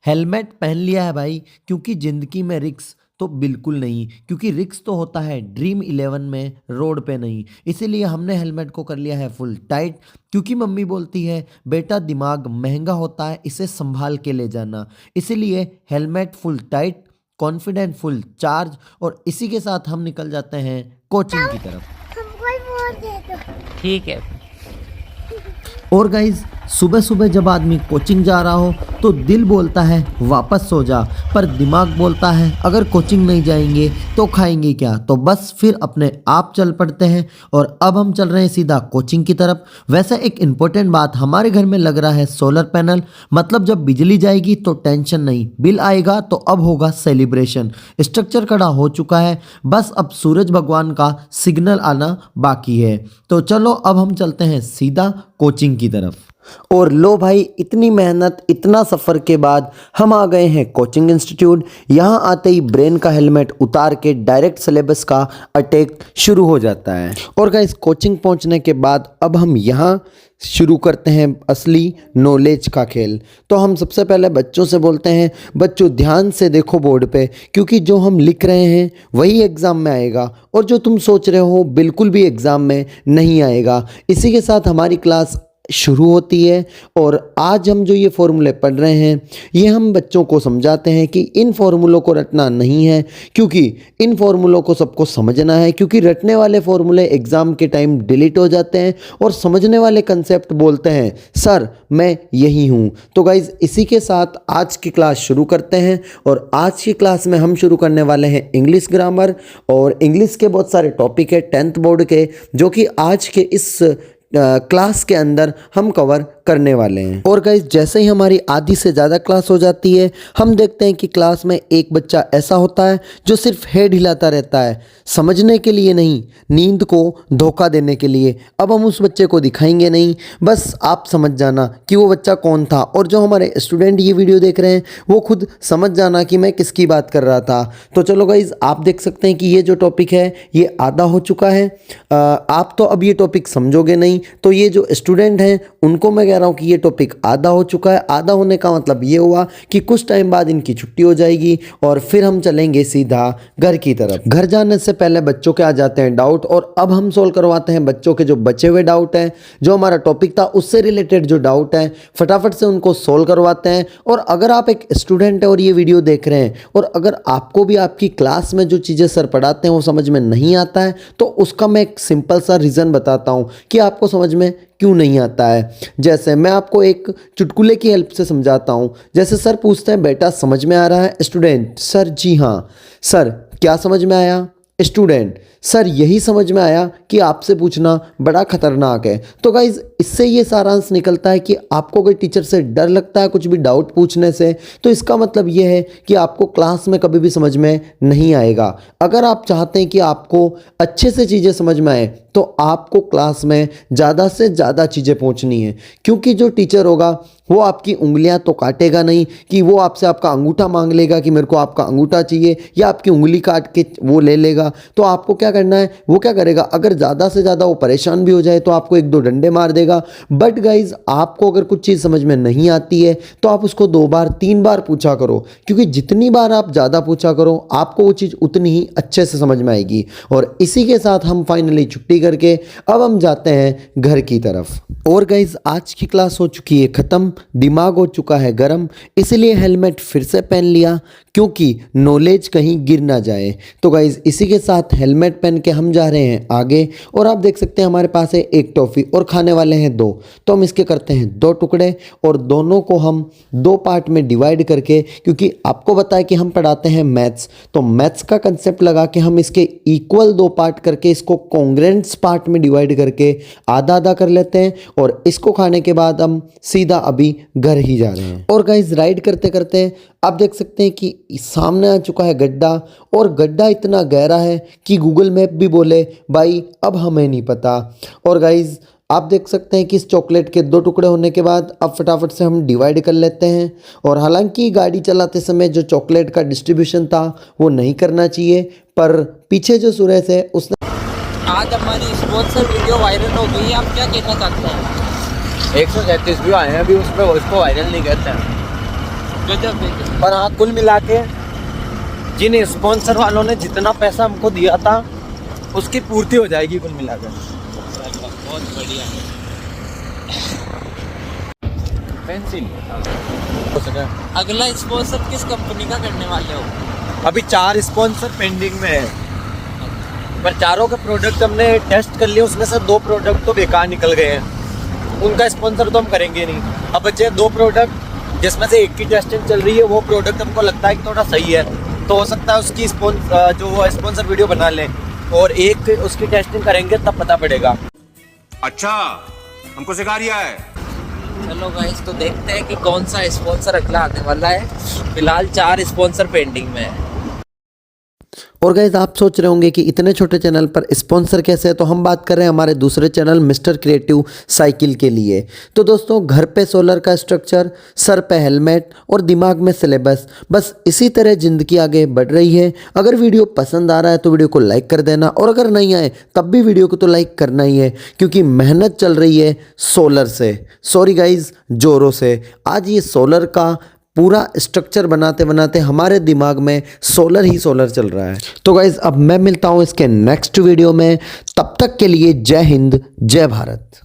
Helmet पहन लिया है भाई, क्योंकि ज़िंदगी में रिस्क तो बिल्कुल नहीं, क्योंकि रिस्क तो होता है ड्रीम इलेवन में, रोड पे नहीं। इसीलिए हमने हेलमेट को कर लिया है फुल टाइट, क्योंकि मम्मी बोलती है बेटा दिमाग महंगा होता है, इसे संभाल के ले जाना। इसीलिए helmet full tight, confident full charge, और इसी के साथ हम निकल जाते हैं कोचिंग की तरफ। हमको ही वोट दे दो। ठीक है। और गाइज सुबह सुबह जब आदमी कोचिंग जा रहा हो तो दिल बोलता है वापस सो जा, पर दिमाग बोलता है अगर कोचिंग नहीं जाएंगे तो खाएंगे क्या। तो बस फिर अपने आप चल पड़ते हैं, और अब हम चल रहे हैं सीधा कोचिंग की तरफ। वैसे एक इम्पोर्टेंट बात, हमारे घर में लग रहा है सोलर पैनल, मतलब जब बिजली जाएगी तो टेंशन नहीं, बिल आएगा तो अब होगा सेलिब्रेशन। स्ट्रक्चर खड़ा हो चुका है, बस अब सूरज भगवान का सिग्नल आना बाकी है। तो चलो अब हम चलते हैं सीधा कोचिंग की तरफ। और लो भाई, इतनी मेहनत इतना सफ़र के बाद हम आ गए हैं कोचिंग इंस्टीट्यूट। यहाँ आते ही ब्रेन का हेलमेट उतार के डायरेक्ट सिलेबस का अटैक शुरू हो जाता है। और गाइस कोचिंग पहुँचने के बाद अब हम यहाँ शुरू करते हैं असली नॉलेज का खेल। तो हम सबसे पहले बच्चों से बोलते हैं, बच्चों ध्यान से देखो बोर्ड पे, क्योंकि जो हम लिख रहे हैं वही एग्ज़ाम में आएगा, और जो तुम सोच रहे हो बिल्कुल भी एग्ज़ाम में नहीं आएगा। इसी के साथ हमारी क्लास शुरू होती है, और आज हम जो ये फॉर्मूले पढ़ रहे हैं ये हम बच्चों को समझाते हैं कि इन फॉर्मूलों को रटना नहीं है, क्योंकि इन फॉर्मूलों को सबको समझना है, क्योंकि रटने वाले फॉर्मूले एग्ज़ाम के टाइम डिलीट हो जाते हैं, और समझने वाले कंसेप्ट बोलते हैं सर मैं यही हूँ। तो गाइज़ इसी के साथ आज की क्लास शुरू करते हैं, और आज की क्लास में हम शुरू करने वाले हैं इंग्लिश ग्रामर। और इंग्लिश के बहुत सारे टॉपिक है 10th बोर्ड के, जो कि आज के इस क्लास के अंदर हम कवर करने वाले हैं। और गाइस जैसे ही हमारी आधी से ज़्यादा क्लास हो जाती है, हम देखते हैं कि क्लास में एक बच्चा ऐसा होता है जो सिर्फ हेड हिलाता रहता है, समझने के लिए नहीं, नींद को धोखा देने के लिए। अब हम उस बच्चे को दिखाएंगे नहीं, बस आप समझ जाना कि वो बच्चा कौन था, और जो हमारे स्टूडेंट ये वीडियो देख रहे हैं वो खुद समझ जाना कि मैं किसकी बात कर रहा था। तो चलो गाइज आप देख सकते हैं कि ये जो टॉपिक है ये आधा हो चुका है। आप तो अब ये टॉपिक समझोगे नहीं, तो ये जो स्टूडेंट हैं उनको मैं कह रहा हूँ कि ये टॉपिक आधा हो चुका है। आधा होने का मतलब ये हुआ कि कुछ टाइम बाद इनकी छुट्टी हो जाएगी, और फिर हम चलेंगे सीधा घर की तरफ। घर जाने से पहले बच्चों के आ जाते हैं डाउट, और अब हम सोल्व करवाते हैं बच्चों के जो बचे हुए डाउट हैं, जो हमारा टॉपिक था उससे रिलेटेड जो डाउट हैं फटाफट से उनको सोल्व करवाते हैं। और अगर आप एक स्टूडेंट है और ये वीडियो देख रहे हैं, और अगर आपको भी आपकी क्लास में जो चीज़ें सर पढ़ाते हैं वो समझ में नहीं आता है, तो उसका मैं एक सिंपल सा रीज़न बताता हूँ कि आपको समझ में क्यों नहीं आता है। जैसे मैं आपको एक चुटकुले की हेल्प से समझाता हूँ। जैसे सर पूछते हैं बेटा समझ में आ रहा है? स्टूडेंट सर जी हाँ। सर क्या समझ में आया? स्टूडेंट सर यही समझ में आया कि आपसे पूछना बड़ा खतरनाक है। तो गाइज इससे ये सारांश निकलता है कि आपको कोई टीचर से डर लगता है कुछ भी डाउट पूछने से, तो इसका मतलब ये है कि आपको क्लास में कभी भी समझ में नहीं आएगा। अगर आप चाहते हैं कि आपको अच्छे से चीज़ें समझ में आए, तो आपको क्लास में ज़्यादा से ज़्यादा चीज़ें पहुँचनी है, क्योंकि जो टीचर होगा वो आपकी उंगलियां तो काटेगा नहीं कि वो आपसे आपका अंगूठा मांग लेगा कि मेरे को आपका अंगूठा चाहिए, या आपकी उंगली काट के वो ले लेगा। तो आपको क्या करना है, वो क्या करेगा, अगर ज़्यादा से ज़्यादा वो परेशान भी हो जाए तो आपको एक दो डंडे मार देगा। बट गाइज आपको अगर कुछ चीज़ समझ में नहीं आती है तो आप उसको 2 बार 3 बार पूछा करो, क्योंकि जितनी बार आप ज़्यादा पूछा करो आपको वो चीज़ उतनी ही अच्छे से समझ में आएगी। और इसी के साथ हम फाइनली छुट्टी करके अब हम जाते हैं घर की तरफ। और गाइज आज की क्लास हो चुकी है ख़त्म, दिमाग हो चुका है गरम, इसलिए हेलमेट फिर से पहन लिया क्योंकि नॉलेज कहीं गिर ना जाए। तो गाइज इसी के साथ हेलमेट पहन के हम जा रहे हैं आगे, और आप देख सकते हैं हमारे पास है एक टॉफ़ी और खाने वाले हैं 2। तो हम इसके करते हैं 2 टुकड़े, और दोनों को हम 2 पार्ट में डिवाइड करके, क्योंकि आपको बताया कि हम पढ़ाते हैं मैथ्स, तो मैथ्स का कंसेप्ट लगा के हम इसके इक्वल 2 पार्ट करके इसको कॉन्ग्रेंट्स पार्ट में डिवाइड करके आधा आधा कर लेते हैं। और इसको खाने के बाद हम सीधा अभी घर ही जा रहे हैं। और गाइज राइड करते करते आप देख सकते हैं कि सामने आ चुका है गड्ढा, और गड्ढा इतना गहरा है कि गूगल मैप भी बोले भाई अब हमें नहीं पता। और गाइज आप देख सकते हैं कि इस चॉकलेट के 2 टुकड़े होने के बाद अब फटाफट से हम डिवाइड कर लेते हैं। और हालांकि गाड़ी चलाते समय जो चॉकलेट का डिस्ट्रीब्यूशन था वो नहीं करना चाहिए, पर पीछे जो सुरेश है उसने आज हमारी स्पॉन्सर वीडियो वायरल हो गई, आप क्या कहना चाहते हैं? 137 व्यू आए हैं अभी उस पर, उसको वायरल नहीं कहते हैं। गजब गजब। पर हाँ, कुल मिला के जिन स्पॉन्सर वालों ने जितना पैसा हमको दिया था उसकी पूर्ति हो जाएगी कुल मिलाकर। बहुत बढ़िया। पेंसिल हो सका। अगला स्पॉन्सर किस कंपनी का करने वाले हो? अभी 4 स्पॉन्सर पेंडिंग में है, पर चारों के प्रोडक्ट हमने टेस्ट कर लिए, उसमें से 2 प्रोडक्ट तो बेकार निकल गए हैं, उनका स्पॉन्सर तो हम करेंगे नहीं। अब बचे 2 प्रोडक्ट जिसमें से एक की टेस्टिंग चल रही है, वो प्रोडक्ट हमको लगता है कि थोड़ा सही है, तो हो सकता है उसकी जो स्पॉन्सर वीडियो बना लें, और एक उसकी टेस्टिंग करेंगे तब पता पड़ेगा। अच्छा, हमको सिखा रिया है। चलो गाइस, तो देखते हैं कि कौन सा स्पॉन्सर अगला आने वाला है। फिलहाल 4 स्पॉन्सर पेंडिंग में है। और गाइस, आप सोच रहे होंगे कि इतने छोटे चैनल पर स्पॉन्सर कैसे है, तो हम बात कर रहे हैं हमारे दूसरे चैनल मिस्टर क्रिएटिव साइकिल के लिए। तो दोस्तों, घर पे सोलर का स्ट्रक्चर, सर पे हेलमेट और दिमाग में सिलेबस, बस इसी तरह ज़िंदगी आगे बढ़ रही है। अगर वीडियो पसंद आ रहा है तो वीडियो को लाइक कर देना, और अगर नहीं आए तब भी वीडियो को तो लाइक करना ही है, क्योंकि मेहनत चल रही है सोलर से, सॉरी गाइज, जोरों से। आज ये सोलर का पूरा स्ट्रक्चर बनाते बनाते हमारे दिमाग में सोलर ही सोलर चल रहा है। तो गाइज, अब मैं मिलता हूँ इसके नेक्स्ट वीडियो में, तब तक के लिए जय हिंद, जय भारत।